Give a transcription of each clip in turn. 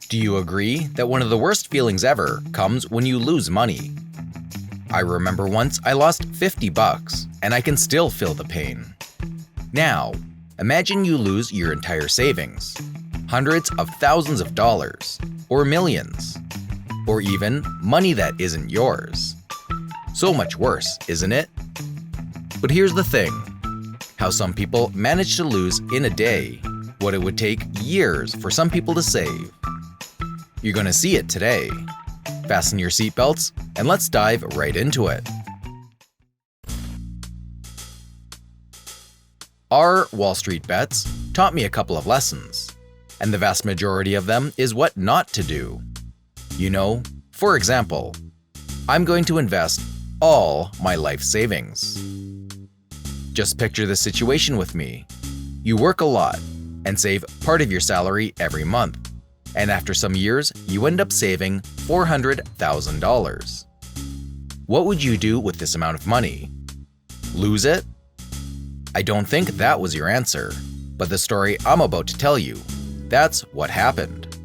Do you agree that one of the worst feelings ever comes when you lose money? I remember once I lost 50 bucks, and I can still feel the pain. Now, imagine you lose your entire savings, hundreds of thousands of dollars, or millions, or even money that isn't yours. So much worse, isn't it? But here's the thing, how some people manage to lose in a day what it would take years for some people to save. You're gonna see it today. Fasten your seatbelts and let's dive right into it. Our Wall Street bets taught me a couple of lessons, and the vast majority of them is what not to do. You know, for example, I'm going to invest all my life savings. Just picture this situation with me. You work a lot and save part of your salary every month, and after some years, you end up saving $400,000. What would you do with this amount of money? Lose it? I don't think that was your answer, but the story I'm about to tell you, that's what happened.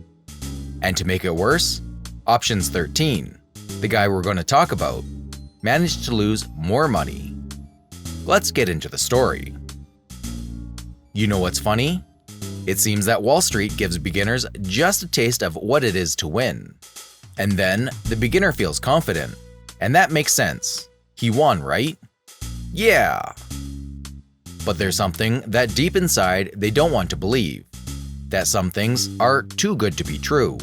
And to make it worse, Options 13, the guy we're going to talk about, managed to lose more money. Let's get into the story. You know what's funny? It seems that Wall Street gives beginners just a taste of what it is to win. And then the beginner feels confident, and that makes sense. He won, right? Yeah! But there's something that deep inside they don't want to believe, that some things are too good to be true.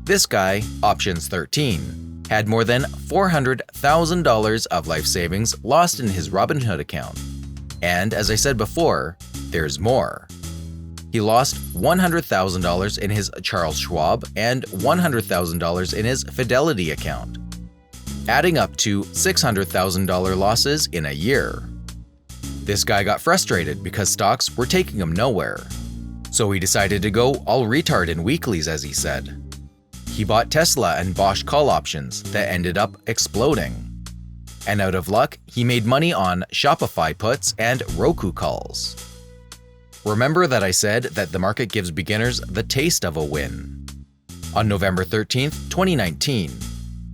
This guy, Options 13, had more than $400,000 of life savings lost in his Robinhood account. And as I said before, there's more. He lost $100,000 in his Charles Schwab and $100,000 in his Fidelity account, adding up to $600,000 losses in a year. This guy got frustrated because stocks were taking him nowhere. So he decided to go all retard in weeklies, as he said. He bought Tesla and Bosch call options that ended up exploding. And out of luck, he made money on Shopify puts and Roku calls. Remember that I said that the market gives beginners the taste of a win. On November 13th, 2019,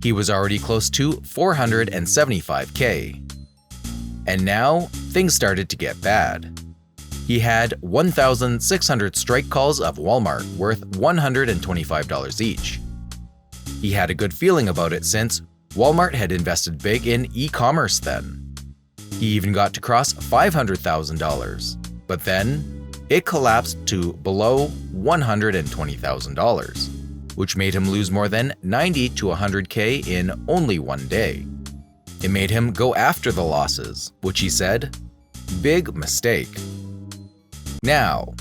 he was already close to $475K. And now, things started to get bad. He had 1,600 strike calls of Walmart worth $125 each. He had a good feeling about it since Walmart had invested big in e-commerce then. He even got to cross $500,000, but then it collapsed to below $120,000, which made him lose more than 90 to 100K in only one day. It made him go after the losses, which he said, big mistake. Now,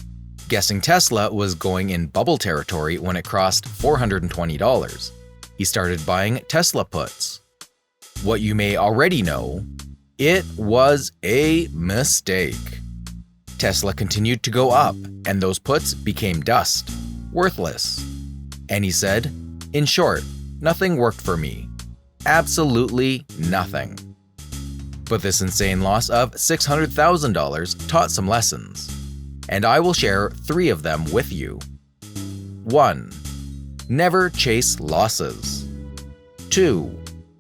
guessing Tesla was going in bubble territory when it crossed $420, he started buying Tesla puts. What you may already know, it was a mistake. Tesla continued to go up, and those puts became dust, worthless. And he said, in short, nothing worked for me. Absolutely nothing. But this insane loss of $600,000 taught some lessons, and I will share 3 of them with you. 1. Never chase losses. 2.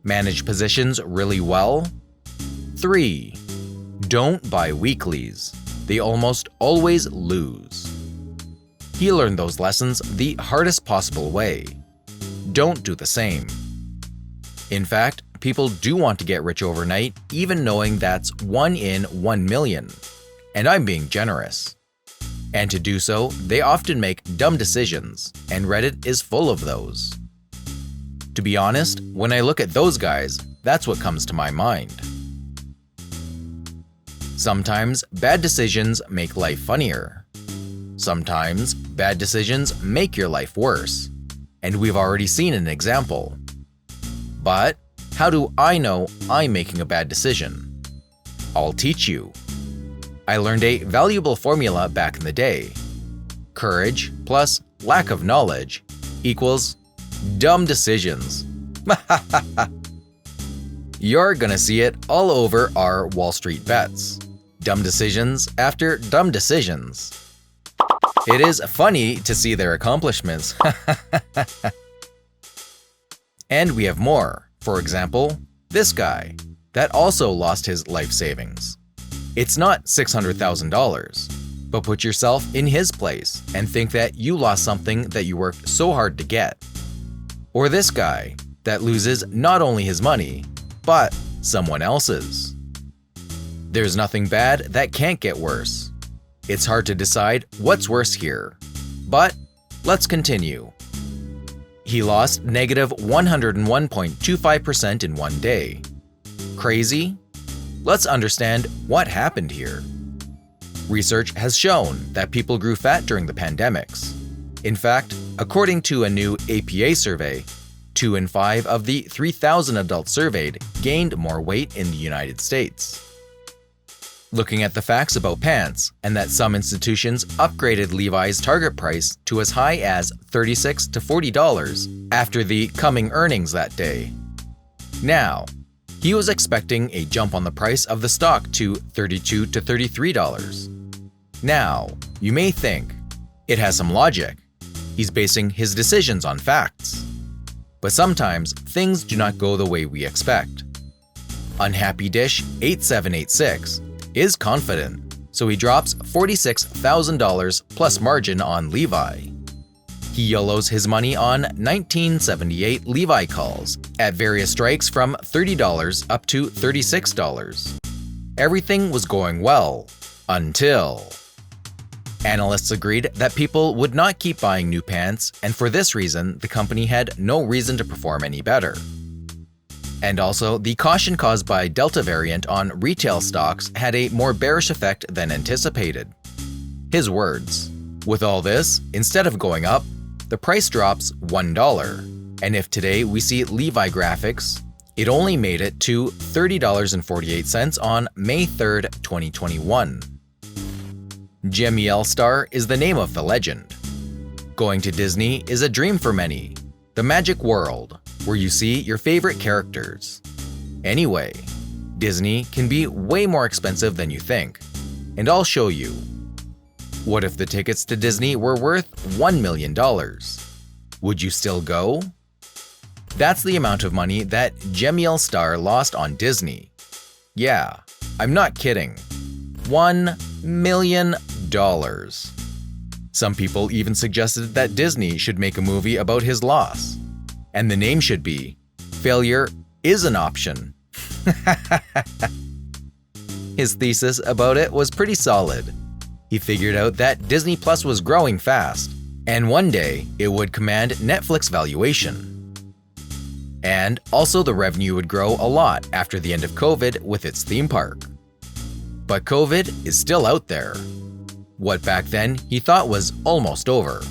Manage positions really well. 3. Don't buy weeklies. They almost always lose. He learned those lessons the hardest possible way. Don't do the same. In fact, people do want to get rich overnight, even knowing that's 1 in 1 million. And I'm being generous. And to do so, they often make dumb decisions, and Reddit is full of those. To be honest, when I look at those guys, that's what comes to my mind. Sometimes bad decisions make life funnier. Sometimes bad decisions make your life worse. And we've already seen an example. But how do I know I'm making a bad decision? I'll teach you. I learned a valuable formula back in the day. Courage plus lack of knowledge equals dumb decisions. You're gonna see it all over our Wall Street bets. Dumb decisions after dumb decisions. It is funny to see their accomplishments. And we have more. For example, this guy that also lost his life savings. It's not $600,000, but put yourself in his place and think that you lost something that you worked so hard to get. Or this guy that loses not only his money, but someone else's. There's nothing bad that can't get worse. It's hard to decide what's worse here, but let's continue. He lost negative 101.25% in one day. Crazy? Let's understand what happened here. Research has shown that people grew fat during the pandemics. In fact, according to a new APA survey, 2 in 5 of the 3,000 adults surveyed gained more weight in the United States. Looking at the facts about pants, and that some institutions upgraded Levi's target price to as high as $36 to $40 after the coming earnings that day. Now, he was expecting a jump on the price of the stock to $32 to $33. Now, you may think, it has some logic. He's basing his decisions on facts. But sometimes things do not go the way we expect. Unhappy Dish 8786 is confident, so he drops $46,000 plus margin on Levi. He YOLOs his money on 1978 Levi calls at various strikes from $30 up to $36. Everything was going well until analysts agreed that people would not keep buying new pants, and for this reason, the company had no reason to perform any better. And also, the caution caused by Delta variant on retail stocks had a more bearish effect than anticipated. His words: "With all this, instead of going up, the price drops $1. And if today we see Levi graphics, it only made it to $30.48 on May 3rd, 2021. Jamiel Star is the name of the legend. Going to Disney is a dream for many, the magic world, where you see your favorite characters. Anyway, Disney can be way more expensive than you think, and I'll show you. What if the tickets to Disney were worth $1 million? Would you still go?" That's the amount of money that Jamiel Star lost on Disney. Yeah, I'm not kidding. $1 million. Some people even suggested that Disney should make a movie about his loss. And the name should be "Failure is an Option." His thesis about it was pretty solid. He figured out that Disney Plus was growing fast, and one day it would command Netflix valuation. And also the revenue would grow a lot after the end of COVID with its theme park. But COVID is still out there. What back then he thought was almost over.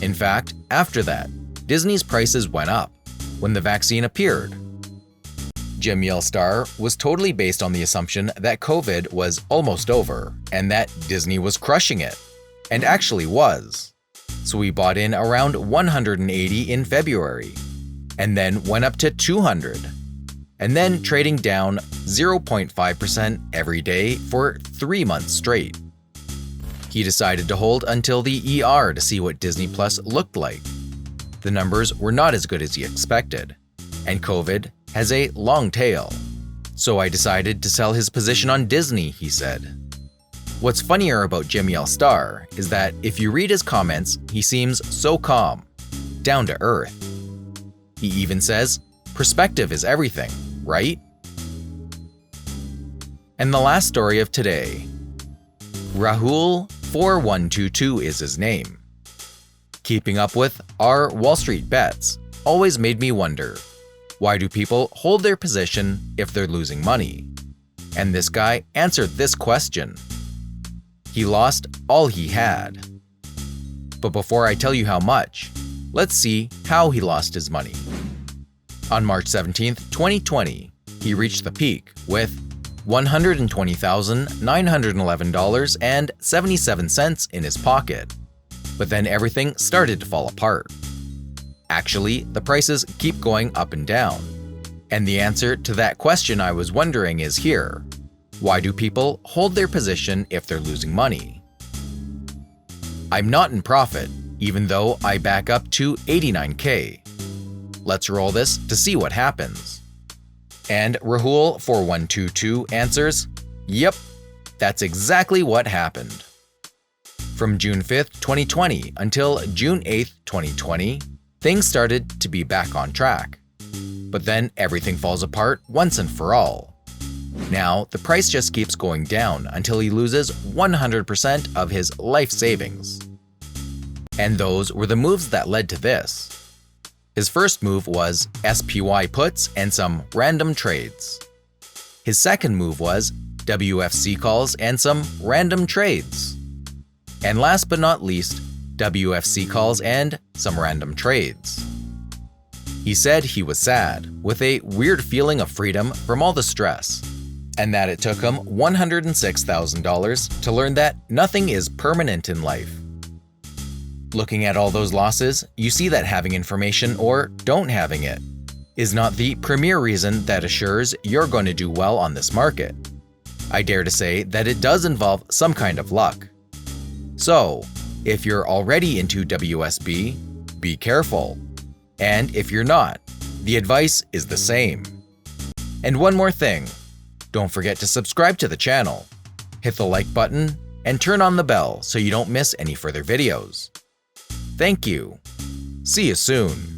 In fact, after that, Disney's prices went up when the vaccine appeared. Jamiel Star was totally based on the assumption that COVID was almost over and that Disney was crushing it, and actually was. So he bought in around 180 in February, and then went up to 200, and then trading down 0.5% every day for 3 months straight. He decided to hold until the ER to see what Disney Plus looked like. The numbers were not as good as he expected, and COVID has a long tail. So I decided to sell his position on Disney, he said. What's funnier about Jamiel Star is that if you read his comments, he seems so calm, down to earth. He even says, perspective is everything, right? And the last story of today. Rahul4122 is his name. Keeping up with our Wall Street bets always made me wonder, why do people hold their position if they're losing money? And this guy answered this question. He lost all he had. But before I tell you how much, let's see how he lost his money. On March 17, 2020, he reached the peak with $120,911.77 in his pocket. But then everything started to fall apart. Actually, the prices keep going up and down. And the answer to that question I was wondering is here. Why do people hold their position if they're losing money? I'm not in profit, even though I back up to 89K. Let's roll this to see what happens. And Rahul4122 answers, yep, that's exactly what happened. From June 5th, 2020 until June 8th, 2020, things started to be back on track. But then everything falls apart once and for all. Now, the price just keeps going down until he loses 100% of his life savings. And those were the moves that led to this. His first move was SPY puts and some random trades. His second move was WFC calls and some random trades. And last but not least, WFC calls and some random trades. He said he was sad, with a weird feeling of freedom from all the stress, and that it took him $106,000 to learn that nothing is permanent in life. Looking at all those losses, you see that having information or don't having it is not the premier reason that assures you're going to do well on this market. I dare to say that it does involve some kind of luck. So, if you're already into WSB, be careful. And if you're not, the advice is the same. And one more thing, don't forget to subscribe to the channel, hit the like button, and turn on the bell so you don't miss any further videos. Thank you. See you soon.